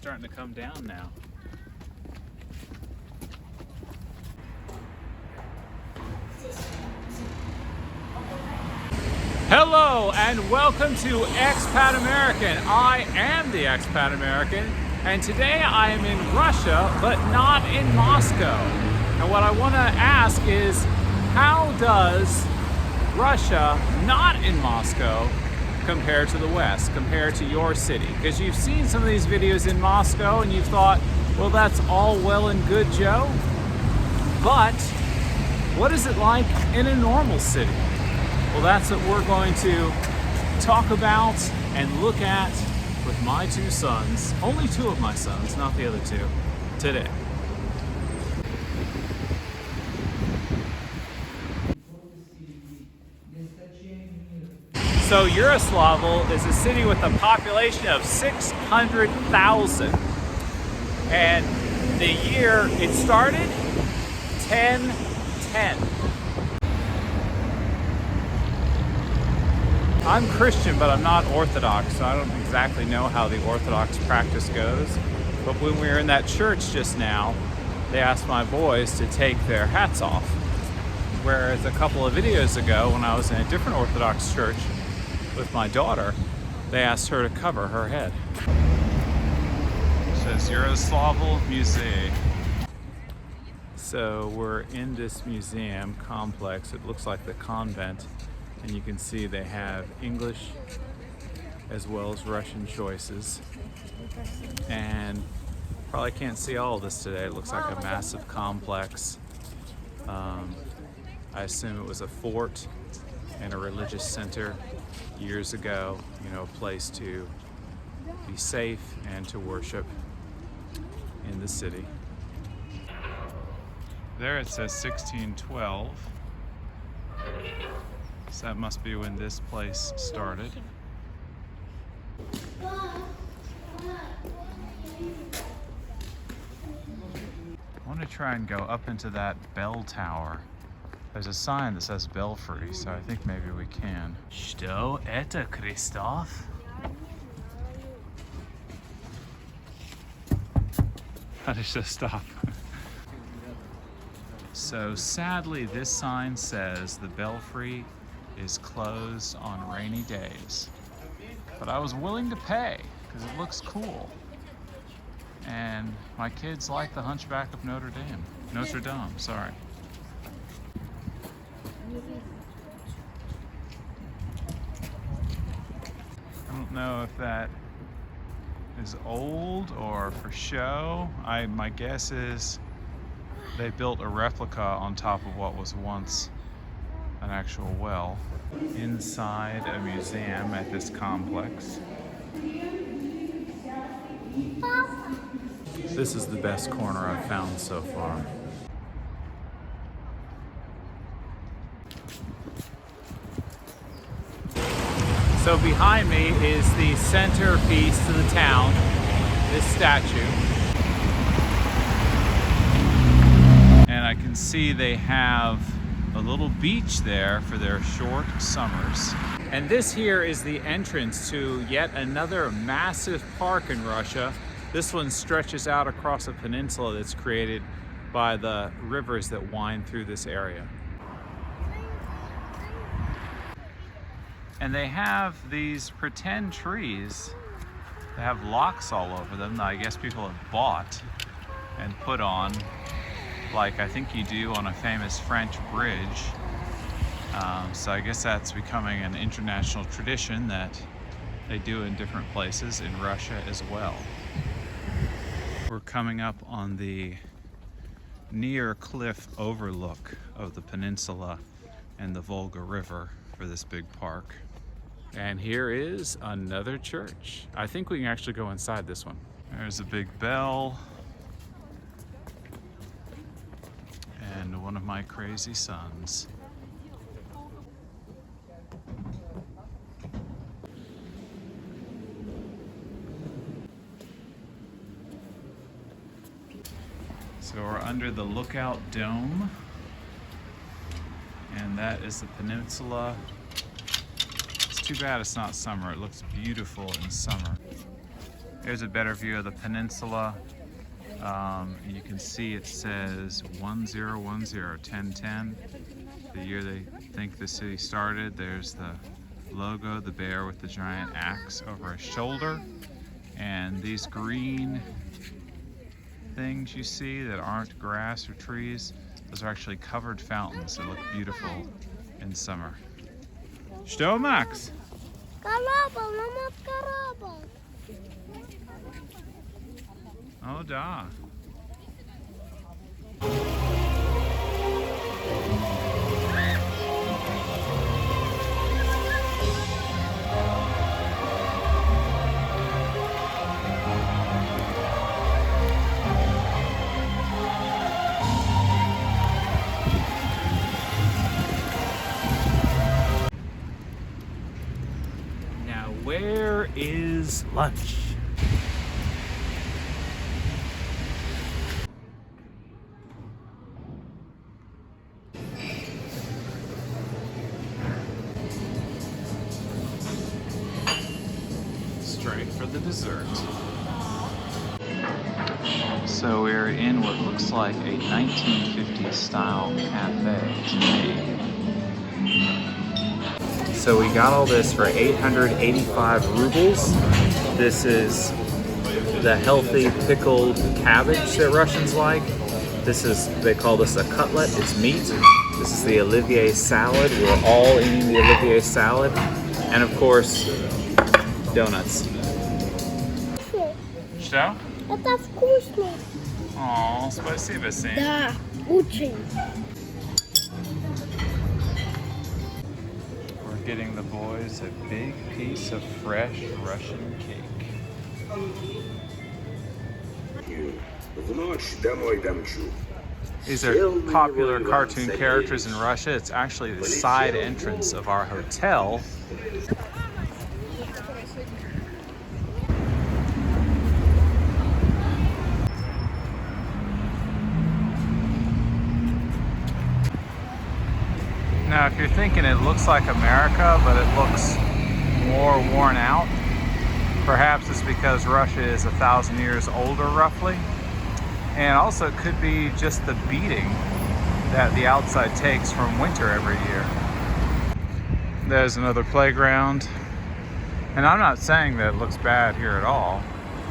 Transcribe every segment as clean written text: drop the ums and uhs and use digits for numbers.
starting to come down now. Hello and welcome to Expat American. I am the Expat American, and today I am in Russia, but not in Moscow. And what I want to ask is, how does Russia, not in Moscow, compare to the West, compare to your city? Because you've seen some of these videos in Moscow and you've thought, well, that's all well and good, Joe, but what is it like in a normal city? Well, that's what we're going to talk about and look at with my two sons, only two of my sons, not the other two, today. So Yaraslovl is a city with a population of 600,000. And the year it started, 1010. I'm Christian, but I'm not Orthodox, so I don't exactly know how the Orthodox practice goes. But when we were in that church just now, they asked my boys to take their hats off. Whereas a couple of videos ago, when I was in a different Orthodox church with my daughter, they asked her to cover her head. It says Yaraslovl Museum. So we're in this museum complex. It looks like the convent. And you can see they have English as well as Russian choices. And probably can't see all of this today. It looks like a massive complex. I assume it was a fort and a religious center years ago, you know, a place to be safe and to worship in the city. There it says 1612. So that must be when this place started. I want to try and go up into that bell tower. There's a sign that says Belfry, so I think maybe we can. Что это, Christoph? How does this stop? So sadly, this sign says the Belfry is closed on rainy days. But I was willing to pay because it looks cool. And my kids like the Hunchback of Notre Dame, sorry. I don't know if that is old or for show. My guess is they built a replica on top of what was once an actual well inside a museum at this complex. This is the best corner I've found so far. So behind me is the centerpiece to the town, this statue. And I can see they have a little beach there for their short summers. And this here is the entrance to yet another massive park in Russia. This one stretches out across a peninsula that's created by the rivers that wind through this area. And they have these pretend trees. They have locks all over them that I guess people have bought and put on, like I think you do on a famous French bridge. So I guess that's becoming an international tradition that they do in different places in Russia as well. We're coming up on the near cliff overlook of the peninsula and the Volga River for this big park. And here is another church. I think we can actually go inside this one. There's a big bell. And one of my crazy sons. So we're under the Lookout Dome, and that is the peninsula. It's too bad it's not summer. It looks beautiful in summer. There's a better view of the peninsula. You can see it says 1010, 1010, the year they think the city started. There's the logo, the bear with the giant axe over his shoulder. And these green things you see that aren't grass or trees, those are actually covered fountains that look beautiful in summer. Что, Max? Корабль, мама, корабль. Oh, da. Now, where is lunch? Straight for the dessert. So we're in what looks like a 1950s style cafe to me. So we got all this for 885 rubles. This is the healthy pickled cabbage that Russians like. They call this a cutlet, it's meat. This is the Olivier salad. We're all eating the Olivier salad. And of course, donuts. Что? Это вкусно. Oh, спасибо, Sam. Да, очень. We're getting the boys a big piece of fresh Russian cake. These are popular cartoon characters in Russia. It's actually the side entrance of our hotel. Now, if you're thinking it looks like America, but it looks more worn out, perhaps it's because Russia is 1,000 years older, roughly. And also it could be just the beating that the outside takes from winter every year. There's another playground. And I'm not saying that it looks bad here at all.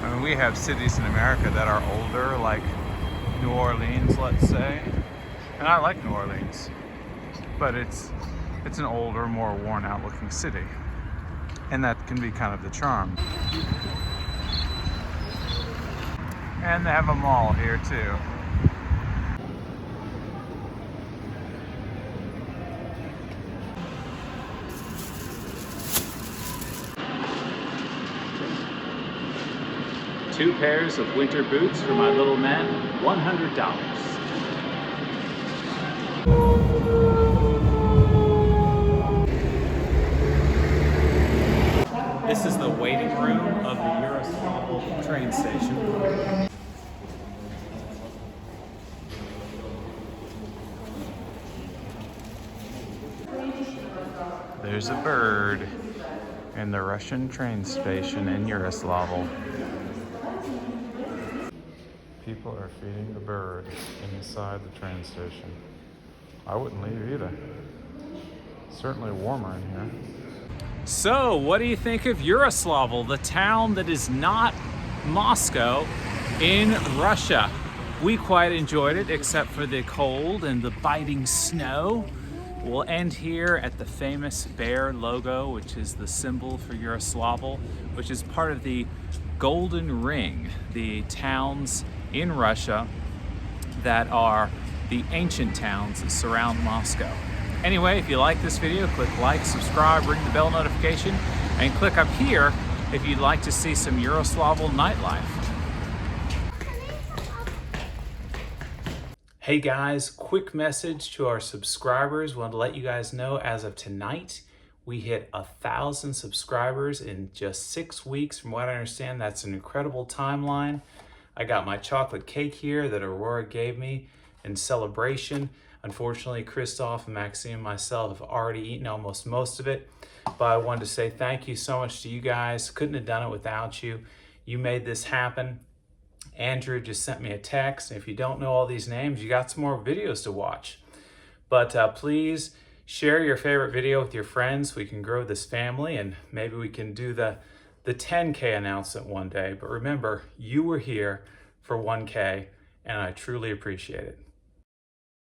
I mean, we have cities in America that are older, like New Orleans, let's say. And I like New Orleans. But it's an older, more worn out looking city. And that can be kind of the charm. And they have a mall here too. Two pairs of winter boots for my little men, $100. This is the waiting room of the Yaraslovl train station. There's a bird in the Russian train station in Yaraslovl. People are feeding the bird inside the train station. I wouldn't leave either. Certainly warmer in here. So, what do you think of Yaraslovl, the town that is not Moscow in Russia? We quite enjoyed it, except for the cold and the biting snow. We'll end here at the famous bear logo, which is the symbol for Yaraslovl, which is part of the Golden Ring, the towns in Russia that are the ancient towns that surround Moscow. Anyway, if you like this video, click like, subscribe, ring the bell notification, and click up here if you'd like to see some Yaraslovl nightlife. Hey guys, quick message to our subscribers. Want to let you guys know as of tonight, we hit 1,000 subscribers in just 6 weeks. From what I understand, that's an incredible timeline. I got my chocolate cake here that Aurora gave me in celebration. Unfortunately, Christoph and Maxime and myself have already eaten almost most of it, but I wanted to say thank you so much to you guys. Couldn't have done it without you. You made this happen. Andrew just sent me a text. If you don't know all these names, you got some more videos to watch. But please share your favorite video with your friends. We can grow this family, and maybe we can do the 10K announcement one day. But remember, you were here for 1K, and I truly appreciate it.